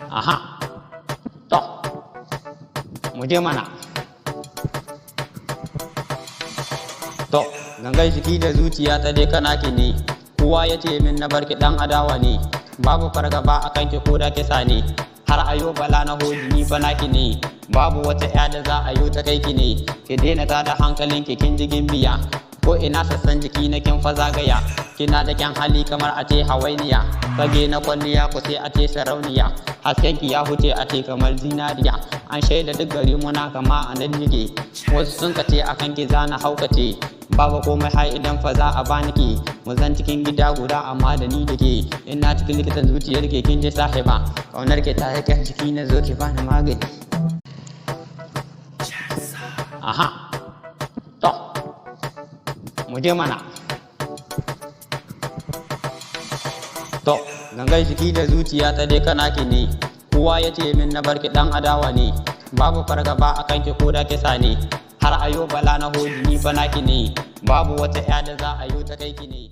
Aha, to, mu je mana. To, gangan jiki da zuciya ta dai kana ki ne, kowa ya ce min na barki dan adawa ne, babu fargaba a kanki ko da kisa ne, har ayo bala na hoji ni fa naki ne, babu wata ya da za a yo ta kai ki ne, ki daina tada hankalin ki kin jigin biya, ko ina sassan jiki na kin fa zagaya, kina da kyan hali kamar a ce hawainiya, fage na kwalliya ku sai a ce sarauniya, hasken ki ya huce a ce kamar zinariya, an shaida duk gari muna kama a nan nike, wasu sun kace akan ki zana haukace, babu komai har idan fa za a bani ki, mu zan cikin gida guda amma da ni da ke, ina cikin likitan zuciyar ke kin je sahiba, kaunar ke ta yake jiki na zo ki bani magani. Aha, to, mu je mana. To, gangan jiki da zuciya ta dai kana ki ne, kowa ya ce min na barki dan adawa ne, babu fargaba a kanki ko da kisa ne, har ayo bala na hoji ni fa naki ne, babu wata ya da za a yo ta kai ki ne.